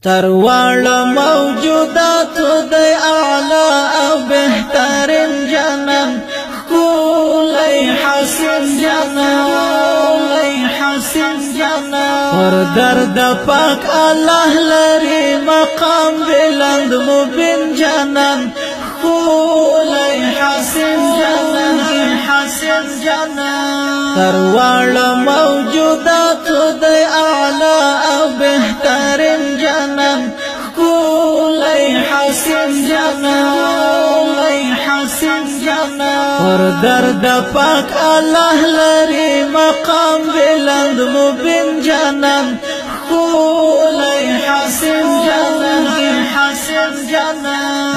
تروال موجودات دی اعلی او بهترین جنم کولی حسین جنم پر درد پاک الله لري مقام بلند مبین جنم کولی حسین جنم تروال موجودات دی اعلی او بهترین جنم کولی حسین جنم پر درد پاک الله لري مقام بلند مبین جنم کولی حسین جنم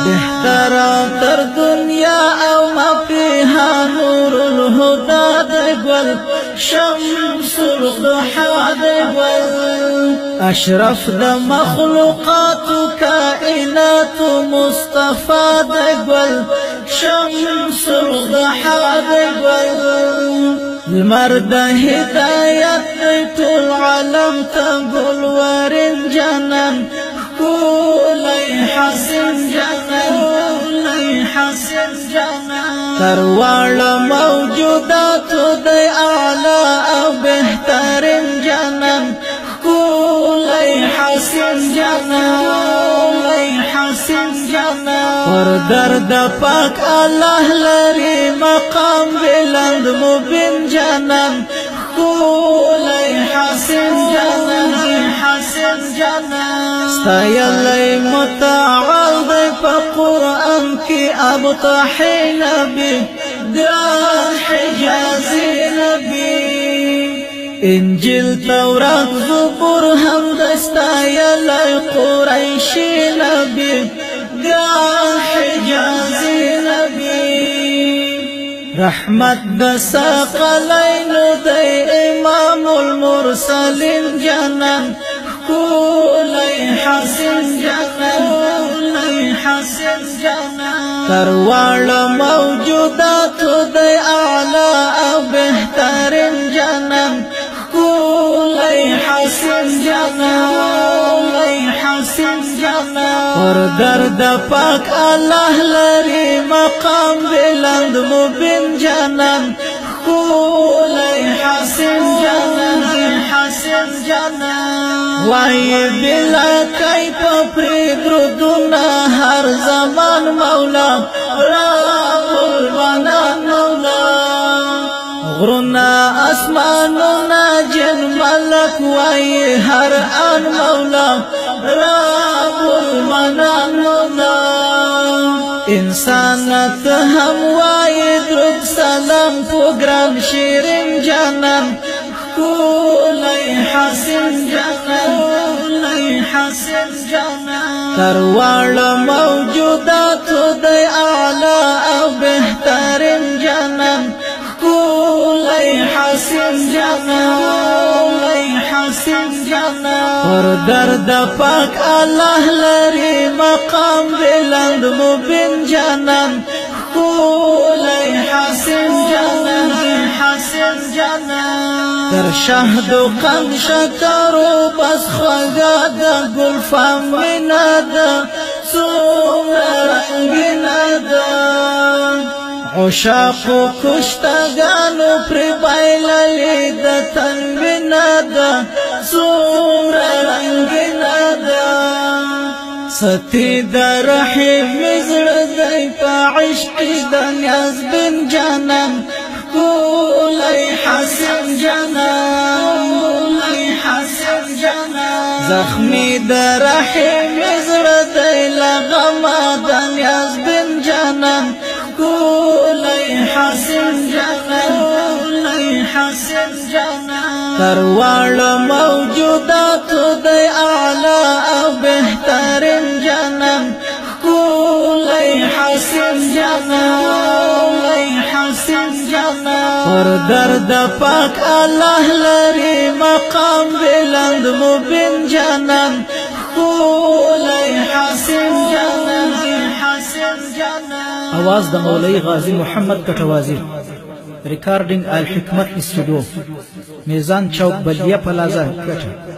بهتر تر دنیا او ما فيها نور الهدى دقل شمس الضحى دقل اشرف د مخلوقات كائنات مصطفى دقل شمس الضحى دقل المرد هداية طول عالم تقول ورن جنن کولی حسین جنن تروال موجودات دی اعلی او بهترین جنن کولی حسین جنن پر درد پاک الله لري مقام بلند مبین جنن کولی حسین جنن ستایلی متعال دی پا قرآن کی ابطحی نبی گران حجازی نبی انجیل تورات زبور هم دستایلی قریشی نبی گران حجازی نبی رحمت د ثقلین دی امام المرسلین جنن کولی حسین جنن تروال موجودات دی اعلی او بهترین جنن کولی حسین جنن پر درد پاک الله لري مقام بلند مبین جنن کولی حسین جنن وای بلا کیف پردردنا هر زمان مولا رب البنان مولا غرنا اسماننا جن ملک وای هر آن مولا رب المنان مولا انسانت هم وای درود سلام پوگرام شیرین جنن کولی حسین جنن تروال موجودات دی اعلی او بهترین جنن کولی حسین جنن پر درد پاک الله لري مقام بلند مبین جنن کولی حسین جنن در شهد و قند شکر و بس خوگا دا گلفام مینا دا سومر رنگینا دا عشاق و کشتگانو پری بایللی دا تنبینا دا سومر رنگینا دا ستی دا رحیم مزر دی پا عشقی دا نیاز بن جنن کولی حسین جنن زخمی در رحم زړه دی لغما د نیاز بن جنن کولی حسین جنن تروال موجودات دی اعلی او بهترین جنن کولی حسین جنن پر درد پاک الله لري مقام بلند مبین جنن کولی حسین جنن आवाज د मौलवी غازی محمد کټوازی ریکارډینګ الحکمت استودیو میزان چوک بلدیه پلازا کټه